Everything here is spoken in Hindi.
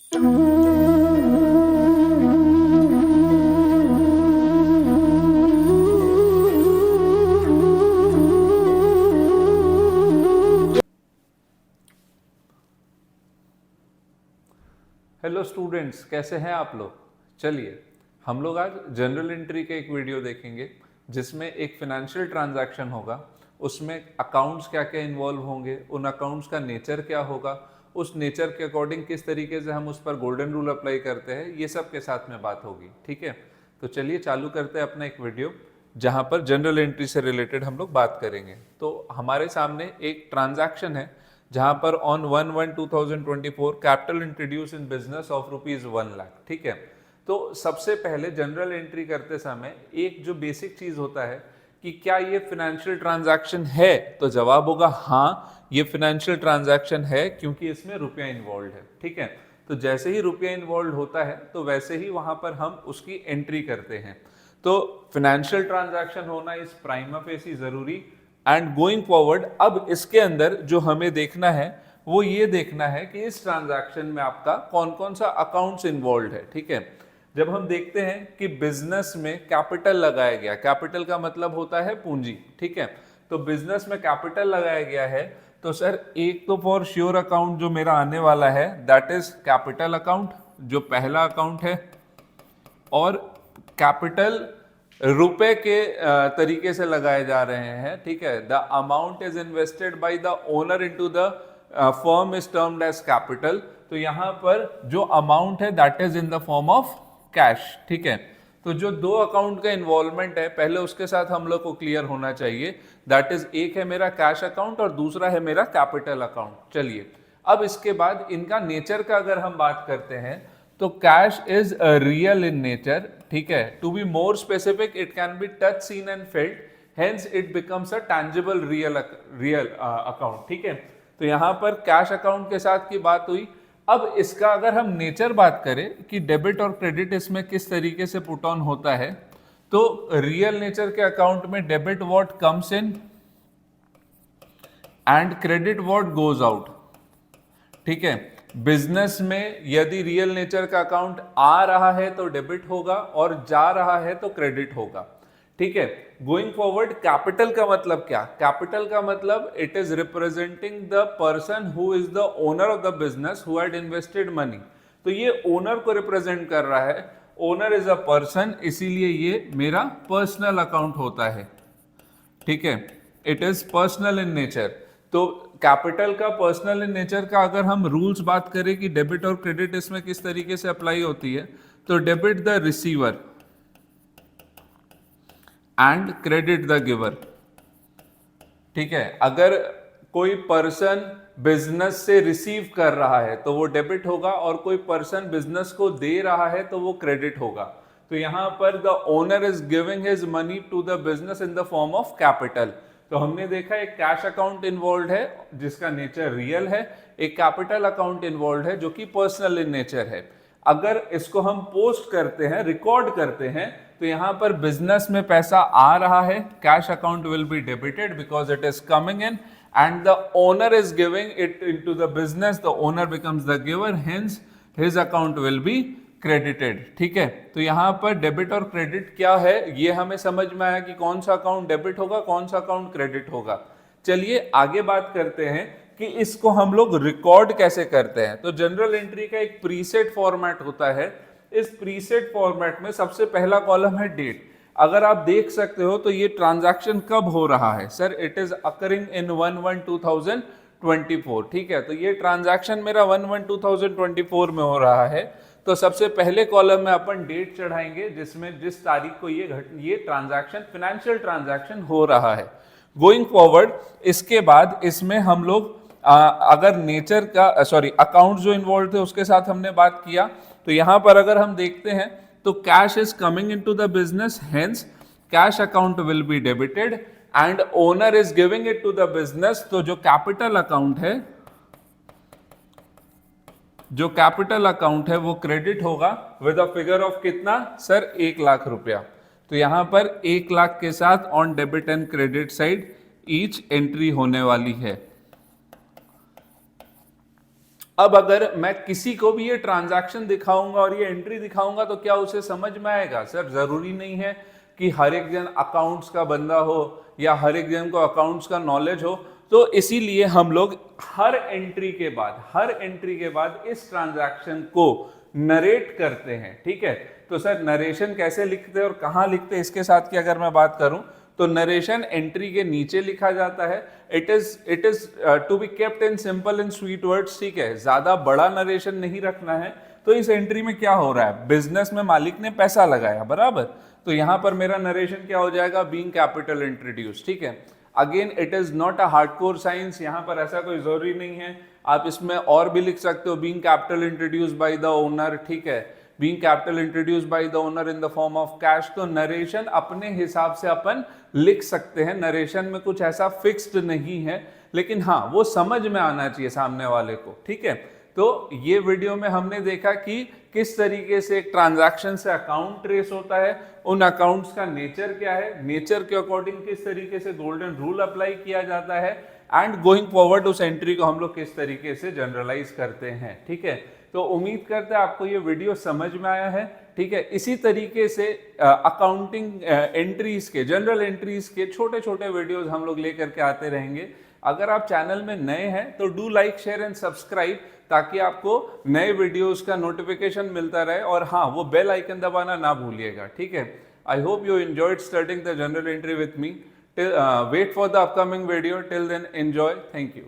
हेलो स्टूडेंट्स, कैसे हैं आप लोग। चलिए हम लोग आज जनरल एंट्री के एक वीडियो देखेंगे जिसमें एक फिनेंशियल ट्रांजैक्शन होगा। उसमें अकाउंट्स क्या क्या इन्वॉल्व होंगे, उन अकाउंट्स का नेचर क्या होगा, उस नेचर के अकॉर्डिंग किस तरीके से हम उस पर गोल्डन रूल अप्लाई करते हैं, ये सब के साथ में बात होगी। ठीक है, तो चलिए चालू करते हैं अपना एक वीडियो जहाँ पर जनरल एंट्री से रिलेटेड हम लोग बात करेंगे। तो हमारे सामने एक ट्रांजैक्शन है जहां पर on 1/1/2024 capital introduce in business of ₹1 lakh. ठीक है, तो सबसे पहले जनरल एंट्री करते समय एक जो बेसिक चीज होता है कि क्या ये फिनेंशियल ट्रांजैक्शन है, तो जवाब होगा हाँ, ये फिनेंशियल ट्रांजैक्शन है क्योंकि इसमें रुपया इन्वॉल्व है। ठीक है, तो जैसे ही रुपया इन्वॉल्व होता है तो वैसे ही वहां पर हम उसकी एंट्री करते हैं। तो फिनेंशियल ट्रांजैक्शन होना इस प्राइमा फेसी जरूरी। एंड गोइंग फॉरवर्ड अब इसके अंदर जो हमें देखना है वो ये देखना है कि इस ट्रांजैक्शन में आपका कौन कौन सा अकाउंट्स इन्वॉल्व है। ठीक है, जब हम देखते हैं कि बिजनेस में कैपिटल लगाया गया, कैपिटल का मतलब होता है पूंजी। ठीक है, तो बिजनेस में कैपिटल लगाया गया है तो सर एक तो फॉर श्योर अकाउंट जो मेरा आने वाला है दैट इज कैपिटल अकाउंट, जो पहला अकाउंट है। और कैपिटल रुपए के तरीके से लगाए जा रहे हैं। ठीक है, the amount is invested by the owner into the firm is termed as capital. तो यहां पर जो अमाउंट है that is in the form of cash. ठीक है, तो जो दो अकाउंट का इन्वॉल्वमेंट है पहले उसके साथ हम लोग को क्लियर होना चाहिए। दैट इज एक है मेरा कैश अकाउंट और दूसरा है मेरा कैपिटल अकाउंट। चलिए अब इसके बाद इनका नेचर का अगर हम बात करते हैं तो cash is real in nature. ठीक है, to be more specific it can be touch seen and felt, hence it becomes a tangible real account. ठीक है, तो यहां पर कैश अकाउंट के साथ की बात हुई। अब इसका अगर हम नेचर बात करें कि डेबिट और क्रेडिट इसमें किस तरीके से पुट ऑन होता है, तो रियल नेचर के अकाउंट में debit what comes in and credit what goes out. ठीक है, बिजनेस में यदि रियल नेचर का अकाउंट आ रहा है तो डेबिट होगा और जा रहा है तो क्रेडिट होगा। ठीक है, गोइंग फॉरवर्ड कैपिटल का मतलब क्या, कैपिटल का मतलब it is representing the person who is the owner of the business who had invested money. तो ये ओनर को रिप्रेजेंट कर रहा है, ओनर इज अ पर्सन, इसीलिए ये मेरा पर्सनल अकाउंट होता है। ठीक है, it is personal in nature. तो कैपिटल का पर्सनल इन नेचर का अगर हम रूल्स बात करें कि डेबिट और क्रेडिट इसमें किस तरीके से अप्लाई होती है, तो debit the receiver and credit the giver. ठीक है, अगर कोई पर्सन बिजनेस से रिसीव कर रहा है तो वो डेबिट होगा और कोई पर्सन बिजनेस को दे रहा है तो वो क्रेडिट होगा। तो यहां पर the owner is giving his money to the business in the form of capital. तो हमने देखा एक कैश अकाउंट इन्वॉल्व है जिसका नेचर रियल है, एक कैपिटल अकाउंट इन्वॉल्व है जो कि पर्सनल इन नेचर है। अगर इसको हम पोस्ट करते हैं, रिकॉर्ड करते हैं, तो यहां पर बिजनेस में पैसा आ रहा है, cash account will be debited because it is coming in and the owner is giving it into the business, the owner becomes the giver, hence his account will be credited। ठीक है, तो यहां पर डेबिट और क्रेडिट क्या है ये हमें समझ में आया कि कौन सा अकाउंट डेबिट होगा, कौन सा अकाउंट क्रेडिट होगा। चलिए आगे बात करते हैं कि इसको हम लोग रिकॉर्ड कैसे करते हैं। तो जनरल एंट्री का एक प्रीसेट फॉर्मेट होता है। इस प्रीसेट फॉर्मेट में सबसे पहला कॉलम है डेट। अगर आप देख सकते हो तो ये ट्रांजैक्शन कब हो रहा है, sir it is occurring in 1/1/2024। ठीक है, तो ये ट्रांजैक्शन मेरा 1/1/2024 में हो रहा है। तो सबसे पहले कॉलम में अपन डेट चढ़ाएंगे जिसमें जिस तारीख को ये ट्रांजैक्शन फिनेंशियल ट्रांजैक्शन हो रहा है। गोइंग फॉरवर्ड इसके बाद इसमें हम लोग अगर नेचर का अकाउंट जो इन्वॉल्व थे उसके साथ हमने बात किया, तो यहां पर अगर हम देखते हैं तो cash is coming into the business, hence cash account will be debited and owner is giving it to the business. तो जो कैपिटल अकाउंट है वो क्रेडिट होगा विद अ फिगर ऑफ कितना, सर 1 लाख रुपया। तो यहां पर 1 लाख के साथ on debit and credit side each entry होने वाली है। अब अगर मैं किसी को भी ये ट्रांजैक्शन दिखाऊंगा और ये एंट्री दिखाऊंगा तो क्या उसे समझ में आएगा? सर जरूरी नहीं है कि हर एक जन अकाउंट्स का बंदा हो या हर एक जन को अकाउंट्स का नॉलेज हो। तो इसीलिए हम लोग हर एंट्री के बाद इस ट्रांजैक्शन को नरेट करते हैं, ठीक है। तो सर नरेशन कैसे लिखते हैं और कहाँ लिखते हैं, इसके साथ की अगर मैं बात करूं तो नरेशन एंट्री के नीचे लिखा जाता है। It is to be kept in simple and sweet words, ठीक है। ज्यादा बड़ा नरेशन नहीं रखना है। तो इस एंट्री में क्या हो रहा है, बिजनेस में मालिक ने पैसा लगाया, बराबर। तो यहां पर मेरा नरेशन क्या हो जाएगा, बीइंग कैपिटल इंट्रोड्यूस, ठीक है। Again it is not a hardcore science, यहां पर ऐसा कोई जरूरी नहीं है। आप इसमें और भी लिख सकते हो, being capital introduce by the owner, ठीक है। Being capital introduce by the owner in the form of cash. तो नरेशन अपने हिसाब से अपन लिख सकते हैं, नरेशन में कुछ ऐसा फिक्स्ड नहीं है, लेकिन हाँ वो समझ में आना चाहिए सामने वाले को, ठीक है। तो ये वीडियो में हमने देखा कि किस तरीके से एक ट्रांजैक्शन से अकाउंट ट्रेस होता है, उन अकाउंट्स का नेचर क्या है, नेचर के अकॉर्डिंग किस तरीके से गोल्डन रूल अप्लाई किया जाता है, एंड गोइंग फॉरवर्ड उस एंट्री को हम लोग किस तरीके से जनरलाइज करते हैं, ठीक है। तो उम्मीद करते हैं आपको ये वीडियो समझ में आया है, ठीक है। इसी तरीके से अकाउंटिंग एंट्रीज के, जनरल एंट्रीज के छोटे छोटे वीडियोस हम लोग लेकर के आते रहेंगे। अगर आप चैनल में नए हैं तो do like, share and subscribe, ताकि आपको नए वीडियोस का नोटिफिकेशन मिलता रहे। और हाँ, वो बेल आइकन दबाना ना भूलिएगा, ठीक है। I hope you enjoyed studying the general entry with me. Wait for the upcoming video. Till then, enjoy. Thank you.